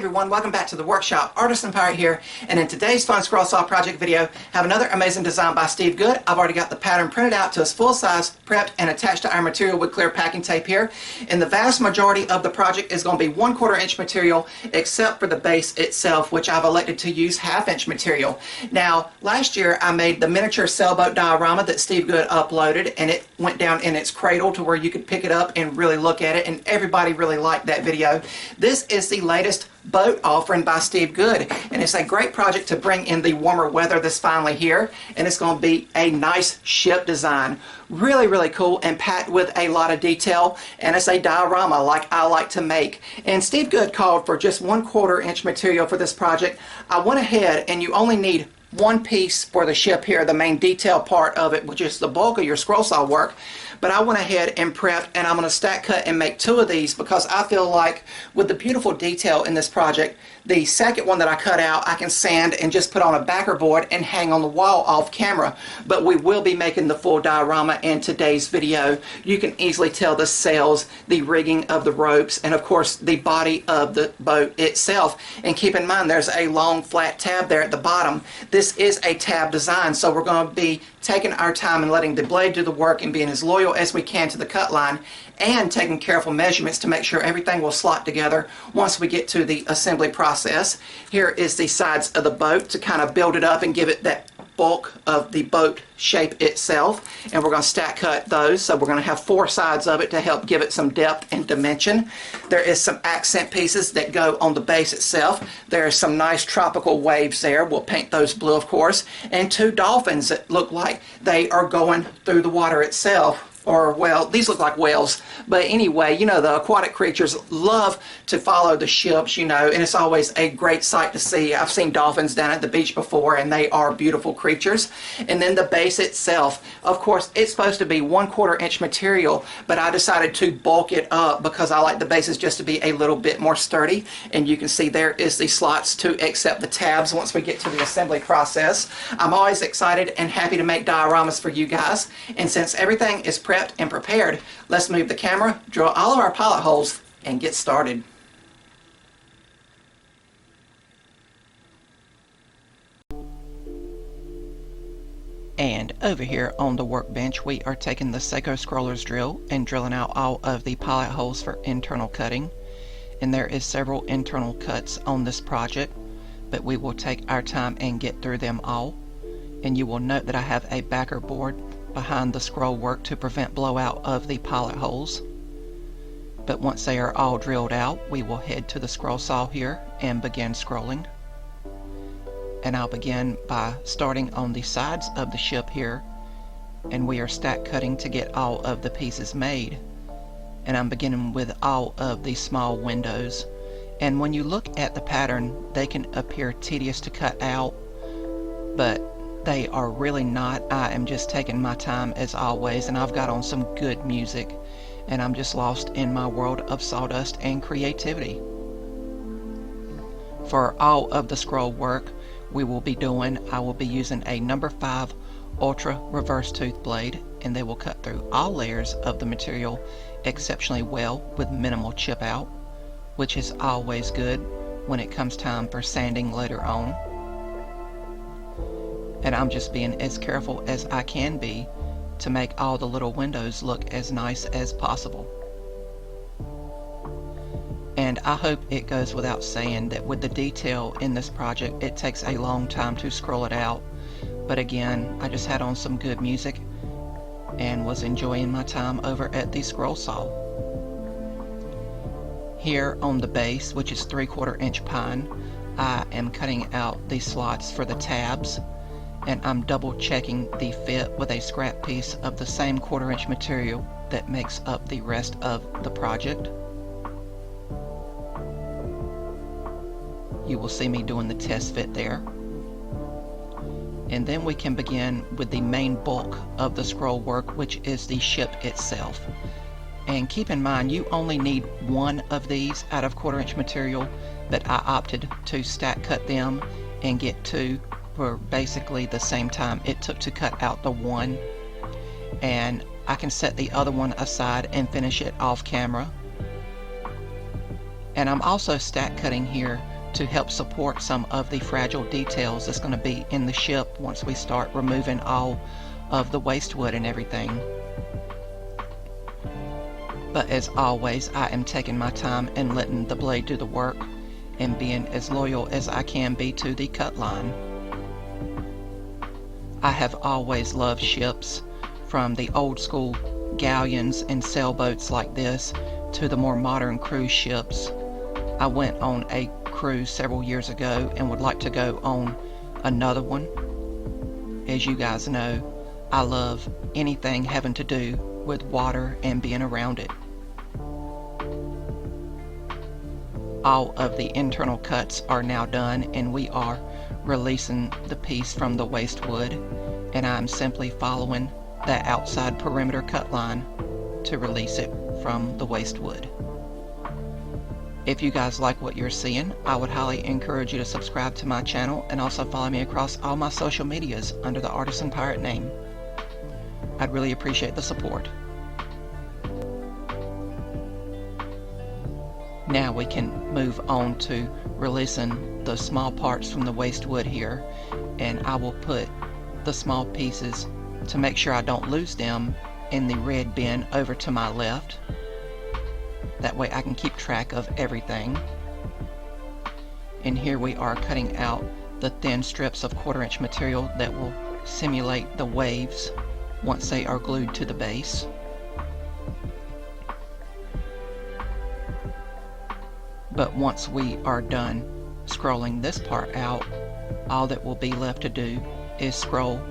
everyone, welcome back to the workshop. Artisan Pirate here, and in today's fun scroll saw project video, have another amazing design by Steve Good. I've already got the pattern printed out to its full size, prepped, and attached to our material with clear packing tape here. And the vast majority of the project is going to be 1/4 inch material, except for the base itself, which I've elected to use 1/2 inch material. Now, last year I made the miniature sailboat diorama that Steve Good uploaded, and it went down in its cradle to where you could pick it up and really look at it, and everybody really liked that video. This is the latest boat offering by Steve Good, and it's a great project to bring in the warmer weather that's finally here, and it's going to be a nice ship design. Really cool and packed with a lot of detail, and it's a diorama like I like to make. And Steve Good called for just 1/4 inch material for this project. I went ahead, and you only need one piece for the ship here, the main detail part of it, which is the bulk of your scroll saw work. But I went ahead and prepped, and I'm going to stack cut and make 2 of these because I feel like with the beautiful detail in this project, the second one that I cut out I can sand and just put on a backer board and hang on the wall off camera. But we will be making the full diorama in today's video. You can easily tell the sails, the rigging of the ropes, and of course the body of the boat itself. And keep in mind there's a long flat tab there at the bottom. This is a tab design, so we're going to be taking our time and letting the blade do the work and being as loyal as we can to the cut line, and taking careful measurements to make sure everything will slot together once we get to the assembly process. Here is the sides of the boat to kind of build it up and give it that bulk of the boat shape itself, and we're going to stack cut those. So we're going to have 4 sides of it to help give it some depth and dimension. There is some accent pieces that go on the base itself. There are some nice tropical waves there. We'll paint those blue, of course, and 2 dolphins that look like they are going through the water itself. Or, well, these look like whales, but anyway, you know, the aquatic creatures love to follow the ships, you know, and it's always a great sight to see. I've seen dolphins down at the beach before, and they are beautiful creatures. And then the base itself, of course, it's supposed to be 1/4 inch material, but I decided to bulk it up because I like the bases just to be a little bit more sturdy. And you can see there is the slots to accept the tabs once we get to the assembly process. I'm always excited and happy to make dioramas for you guys, and since everything is prepped and prepared, let's move the camera, drill all of our pilot holes, and get started. And over here on the workbench, we are taking the Seiko Scroller's drill and drilling out all of the pilot holes for internal cutting. And there is several internal cuts on this project, but we will take our time and get through them all. And you will note that I have a backer board behind the scroll work to prevent blowout of the pilot holes. But once they are all drilled out, we will head to the scroll saw here and begin scrolling. And I'll begin by starting on the sides of the ship here, and we are stack cutting to get all of the pieces made. And I'm beginning with all of the small windows. And when you look at the pattern, they can appear tedious to cut out, but they are really not. I am just taking my time as always, and I've got on some good music, and I'm just lost in my world of sawdust and creativity. For all of the scroll work we will be doing, I will be using a number 5 Ultra reverse tooth blade, and they will cut through all layers of the material exceptionally well with minimal chip out, which is always good when it comes time for sanding later on. And I'm just being as careful as I can be to make all the little windows look as nice as possible. And I hope it goes without saying that with the detail in this project, it takes a long time to scroll it out. But again, I just had on some good music and was enjoying my time over at the scroll saw. Here on the base, which is 3/4 inch pine, I am cutting out the slots for the tabs, and I'm double checking the fit with a scrap piece of the same 1/4 inch material that makes up the rest of the project. You will see me doing the test fit there. And then we can begin with the main bulk of the scroll work, which is the ship itself. And keep in mind, you only need 1 of these out of 1/4 inch material, but I opted to stack cut them and get 2 for basically the same time it took to cut out the 1, and I can set the other one aside and finish it off camera. And I'm also stack cutting here to help support some of the fragile details that's going to be in the ship once we start removing all of the waste wood and everything. But as always, I am taking my time and letting the blade do the work and being as loyal as I can be to the cut line. I have always loved ships, from the old school galleons and sailboats like this to the more modern cruise ships. I went on a cruise several years ago and would like to go on another one. As you guys know, I love anything having to do with water and being around it. All of the internal cuts are now done, and we are releasing the piece from the waste wood, and I'm simply following that outside perimeter cut line to release it from the waste wood. If you guys like what you're seeing, I would highly encourage you to subscribe to my channel and also follow me across all my social medias under the Artisan Pirate name. I'd really appreciate the support. Now we can move on to releasing the small parts from the waste wood here, and I will put the small pieces, to make sure I don't lose them, in the red bin over to my left. That way I can keep track of everything. And here we are cutting out the thin strips of 1/4 inch material that will simulate the waves once they are glued to the base. But once we are done scrolling this part out, all that will be left to do is scroll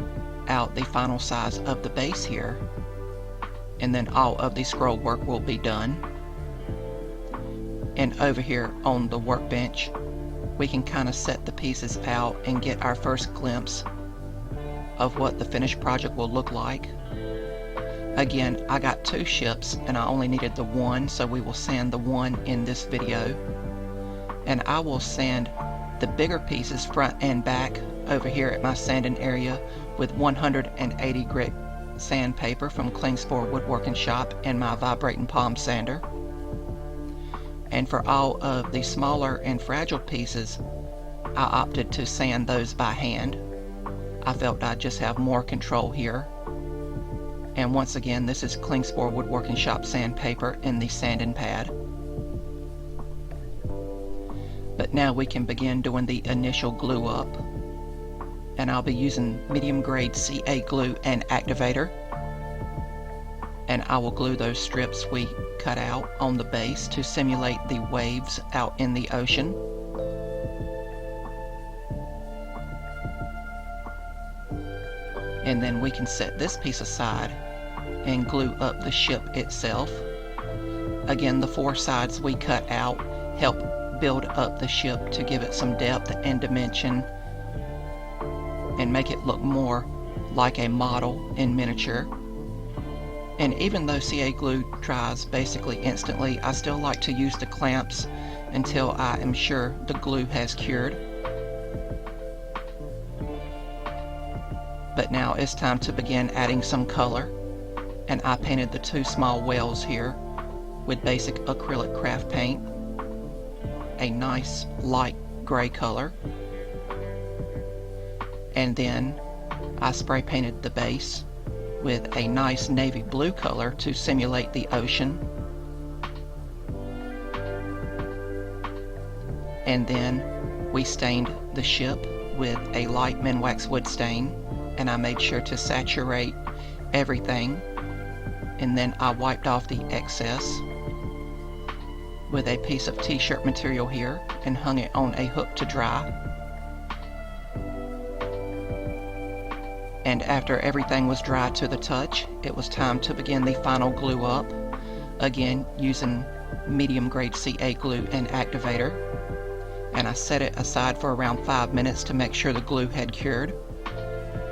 out the final size of the base here, and then all of the scroll work will be done. And over here on the workbench, we can kind of set the pieces out and get our first glimpse of what the finished project will look like. Again, I got 2 ships and I only needed the one, so we will sand the one in this video. And I will sand the bigger pieces front and back over here at my sanding area with 180 grit sandpaper from Klingspor Woodworking Shop and my vibrating palm sander. And for all of the smaller and fragile pieces, I opted to sand those by hand. I felt I'd just have more control here. And once again, this is Klingspor Woodworking Shop sandpaper in the sanding pad. But now we can begin doing the initial glue up. And I'll be using medium grade CA glue and activator. And I will glue those strips we cut out on the base to simulate the waves out in the ocean. And then we can set this piece aside and glue up the ship itself. Again, the 4 sides we cut out help build up the ship to give it some depth and dimension and make it look more like a model in miniature. And even though CA glue dries basically instantly, I still like to use the clamps until I am sure the glue has cured. But now it's time to begin adding some color, and I painted the 2 small whales here with basic acrylic craft paint, a nice light gray color, and then I spray painted the base with a nice navy blue color to simulate the ocean. And then we stained the ship with a light Minwax wood stain, and I made sure to saturate everything, and then I wiped off the excess with a piece of t-shirt material here and hung it on a hook to dry. And after everything was dry to the touch, it was time to begin the final glue up, again using medium grade CA glue and activator. And I set it aside for around 5 minutes to make sure the glue had cured.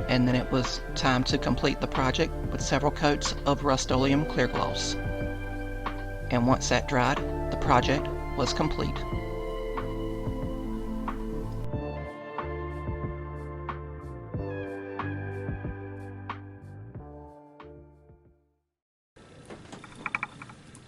And then it was time to complete the project with several coats of Rust-Oleum clear gloss. And once that dried, the project was complete.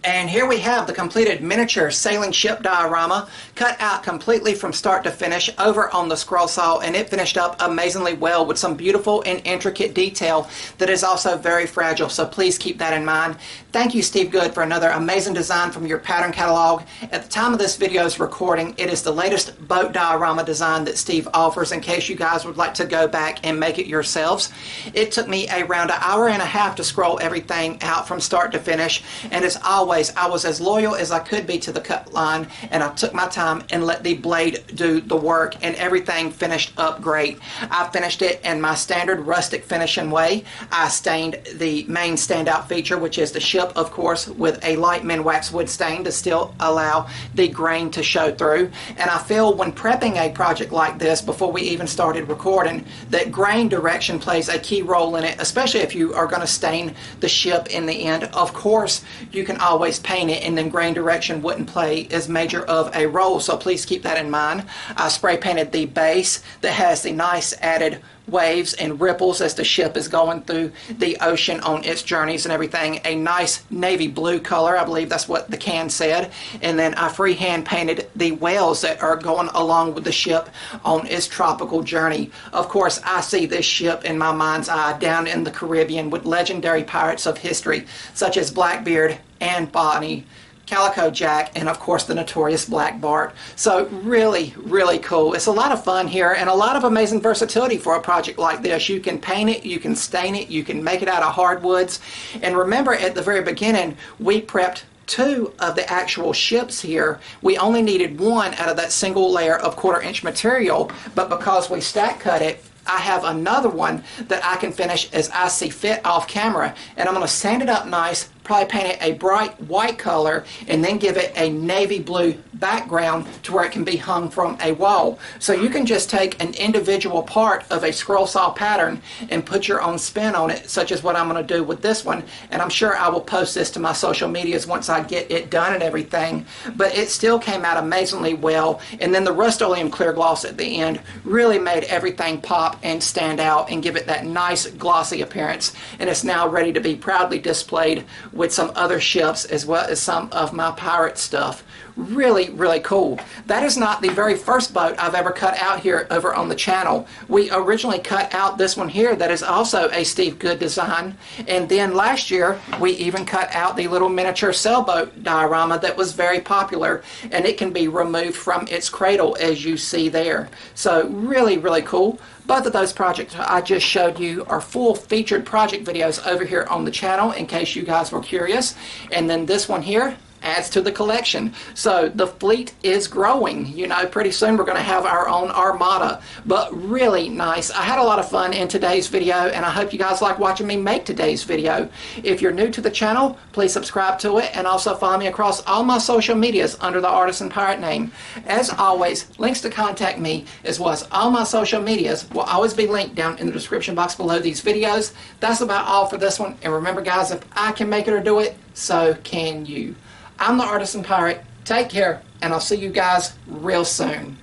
And here we have the completed miniature sailing ship diorama, cut out completely from start to finish over on the scroll saw, and it finished up amazingly well with some beautiful and intricate detail that is also very fragile, so please keep that in mind. Thank you, Steve Good, for another amazing design from your pattern catalog. At the time of this video's recording, it is the latest boat diorama design that Steve offers in case you guys would like to go back and make it yourselves. It took me around an hour and a half to scroll everything out from start to finish, and as always, I was as loyal as I could be to the cut line, and I took my time and let the blade do the work, and everything finished up great. I finished it in my standard rustic finishing way. I stained the main standout feature, which is the ship, of course, with a light minwax wood stain to still allow the grain to show through. And I feel when prepping a project like this, before we even started recording, that grain direction plays a key role in it, especially if you are going to stain the ship in the end. Of course, you can always paint it, and then grain direction wouldn't play as major of a role, so please keep that in mind. I spray painted the base that has the nice added waves and ripples as the ship is going through the ocean on its journeys and everything. A nice navy blue color, I believe that's what the can said. And then I freehand painted the whales that are going along with the ship on its tropical journey. Of course, I see this ship in my mind's eye down in the Caribbean with legendary pirates of history such as Blackbeard and Bonnie, Calico Jack, and of course the notorious Black Bart. So really, really cool. It's a lot of fun here and a lot of amazing versatility for a project like this. You can paint it, you can stain it, you can make it out of hardwoods. And remember, at the very beginning, we prepped two of the actual ships here. We only needed one out of that single layer of 1/4 inch material, but because we stack cut it, I have another one that I can finish as I see fit off camera, and I'm going to sand it up nice, probably paint it a bright white color, and then give it a navy blue background to where it can be hung from a wall. So you can just take an individual part of a scroll saw pattern and put your own spin on it, such as what I'm going to do with this one. And I'm sure I will post this to my social medias once I get it done and everything. But it still came out amazingly well. And then the Rust-Oleum clear gloss at the end really made everything pop and stand out and give it that nice glossy appearance. And it's now ready to be proudly displayed with some other ships as well as some of my pirate stuff. Really, really cool. That is not the very first boat I've ever cut out here over on the channel. We originally cut out this one here that is also a Steve Good design, and then last year we even cut out the little miniature sailboat diorama that was very popular, and it can be removed from its cradle as you see there. So really, really cool. Both of those projects I just showed you are full featured project videos over here on the channel in case you guys were curious. And then this one here adds to the collection. So the fleet is growing. You know, pretty soon we're going to have our own armada, but really nice. I had a lot of fun in today's video, and I hope you guys like watching me make today's video. If you're new to the channel, please subscribe to it, and also follow me across all my social medias under the Artisan Pirate name. As always, links to contact me as well as all my social medias will always be linked down in the description box below these videos. That's about all for this one, and remember guys, if I can make it or do it, so can you. I'm the Artisan Pirate. Take care, and I'll see you guys real soon.